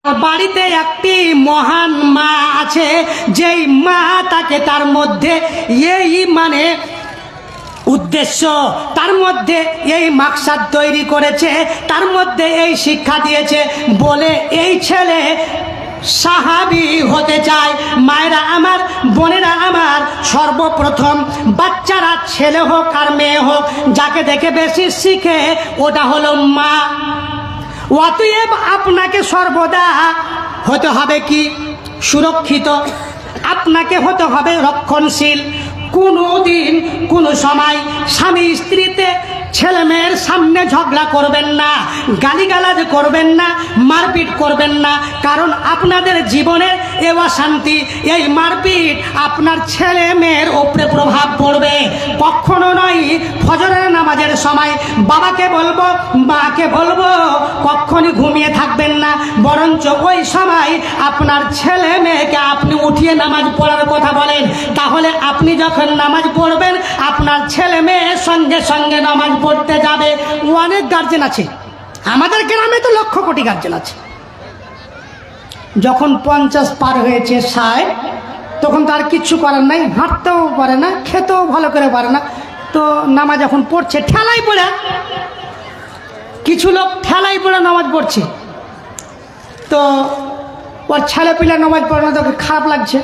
বাড়িতে একটি মহান মা আছে, যেই মা তাকে তার মধ্যে এই উদ্দেশ্য, তার মধ্যে এই মাকসাদ তৈরি করেছে, তার মধ্যে এই শিক্ষা দিয়েছে বলে এই ছেলে সাহাবী হতে চায়। মায়েরা আমার, বোনেরা আমার, সর্বপ্রথম বাচ্চারা ছেলে হোক আর মেয়ে হোক, যাকে দেখে বেশি শিখে ওটা হলো মা। অতএব আপনাকে সর্বদা হতে হবে কি? সুরক্ষিত। আপনাকে হতে হবে রক্ষণশীল। কোনো দিন কোনো সময় স্বামী স্ত্রীতে ছেলে মেয়ের সামনে ঝগড়া করবেন না, গালিগালাজ করবেন না, মারপিট করবেন না। কারণ আপনাদের জীবনের এ অশান্তি, এই মারপিট আপনার ছেলে মেয়ের উপরে প্রভাব পড়বে। কখনো নয় ফজরের নামাজের সময় বাবাকে বলবো, মাকে বলবো, কখনই ঘুমিয়ে থাকবেন না, বরঞ্চ ওই সময় আপনার ছেলে মেয়েকে আপনি উঠিয়ে নামাজ পড়ার কথা বলেন। তাহলে আপনি যখন নামাজ পড়বেন, আপনার ছেলে মেয়ে সঙ্গে সঙ্গে নামাজ পড়তে যাবে। অনেক গার্জেন আছে, আমাদের গ্রামে তো লক্ষ কোটি গার্জেন আছে, যখন 50 পার হয়েছে 60, তখন তার কিচ্ছু করার নাই, হাঁটতেও পারে না, খেতেও ভালো করে পারে না, তো নামাজ এখন পড়ছে ঠেলাই পড়ে। কিছু লোক ঠেলাই পড়ে নামাজ পড়ছে, তো ওর ছেলে পিলে নামাজ পড়ে না, তোকে খারাপ লাগছে।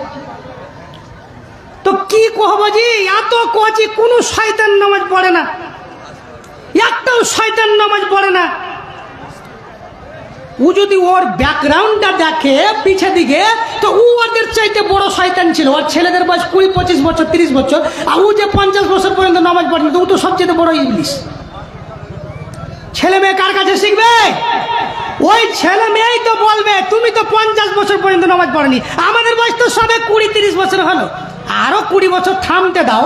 তো কি কহবো জি, এত কচি কোনো শয়তান নামাজ পড়ে না, একটাও শয়তান নামাজ পড়ে না। ও যদি ওর ব্যাকগ্রাউন্ডটা দেখে পিছে দিকে, তো ও ওদের চাইতে বড় শয়তান ছিল। ওর ছেলেদের বয়স 20-25 বছর, 30 বছর, আর ও যে 50 বছর পর্যন্ত নামাজ পড়ে না, তো ও তো সবচেয়ে বড় ইংলিশ। ছেলে মেয়ে কার কাছে শিখবে? ওই ছেলে মেয়েই তো বলবে তুমি তো 50 বছর পর্যন্ত নামাজ পড়েনি, আমাদের বয়স তো সবে 20-30 বছর হলো, আরো 20 বছর থামতে দাও।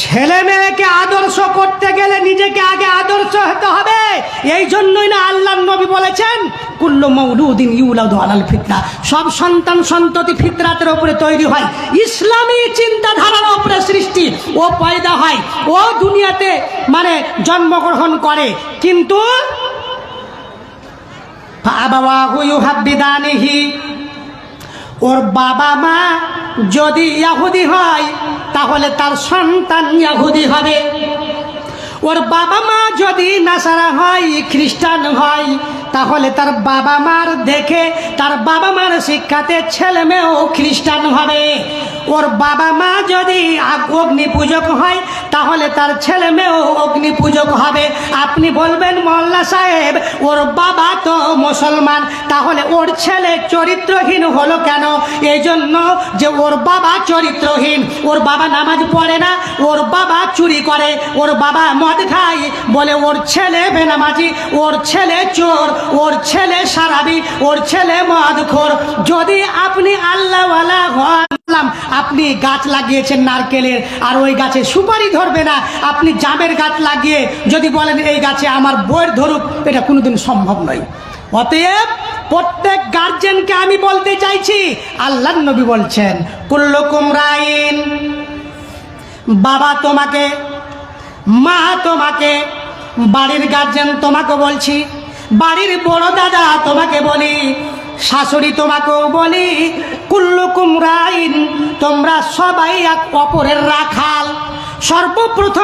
ছেলে মেয়েকে আদর্শ করতে গেলে নিজেকে আগে আদর্শ হতে হবে। এই জন্যই না আল্লাহর নবী বলেছেন, কুল্লু মাউলুদিন ইউলাদু আলাল ফিতরা, সব সন্তান সন্ততি ফিতরাতের উপরে তৈরি হয়, ইসলামী চিন্তাধারার উপরে সৃষ্টি। ও পয়দা হয়, ও দুনিয়াতে জন্মগ্রহণ করে, কিন্তু ফাআবাওয়াহু ইউহাব্বিদানিহি, ওর বাবা মা যদি ইহুদি হয় তাহলে তার সন্তান ইহুদি হবে। ওর বাবা মা যদি নাসারা হয়, খ্রিস্টান হয়, তাহলে তার বাবা মার দেখে, তার বাবা মার শিক্ষাতে ছেলে মেয়েও খ্রিস্টান হবে। ওর বাবা মা যদি অগ্নি পূজক হয়, তাহলে তার ছেলে মেয়েও অগ্নি পূজক হবে। আপনি বলবেন মোল্লা সাহেব ওর বাবা তো মুসলমান, তাহলে ওর ছেলে চরিত্রহীন হলো কেন? এই জন্য যে ওর বাবা চরিত্রহীন, ওর বাবা নামাজ পড়ে না, ওর বাবা চুরি করে, ওর বাবা মদ খায়, বলে ওর ছেলে বেনামাজি, ওর ছেলে চোর, ওর ছেলে সারাবি, ওর ছেলে মদখোর। যদি আপনি আল্লাহওয়ালা হন, আপনি গাছ লাগিয়েছেন নারকেলের, আর ওই গাছে সুপারি ধরবে না। আপনি জামের গাছ লাগিয়ে যদি বলেন এই গাছে আমার বইয়ের ধরুক, এটা কোনোদিন সম্ভব নয়। অতএব প্রত্যেক গার্জেনকে আমি বলতে চাইছি, আল্লাহর নবী বলছেন কুল্লুকুম রাইন, বাবা তোমাকে, মা তোমাকে, বাড়ির গার্জেন তোমাকে বলছি, বাড়ির বড় দাদা তোমাকে বলি, শাশুড়ি তোমাকেও বলি, কুল্লুকুম রাইন, তোমরা সবাই এক অপরের রাখাল। সর্বপ্রথম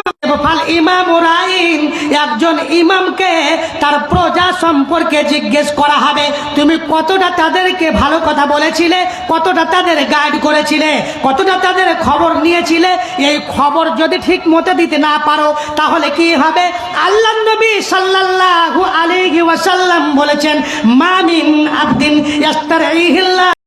ইমাম রাইন, একজন ইমামকে তার প্রজা সম্পর্কে জিজ্ঞেস করা হবে, তুমি কতটা তাদেরকে ভালো কথা বলেছিলে, কতটা তাদের গাইড করেছিলে, কতটা তাদের খবর নিয়েছিলে। এই খবর যদি ঠিক মতো দিতে না পারো, তাহলে কি হবে? আল্লাহর নবী সাল্লাল্লাহু আলাইহি ওয়াসাল্লাম বলেছেন, মা মিন আবদিন ইস্তারইহিল্লাহ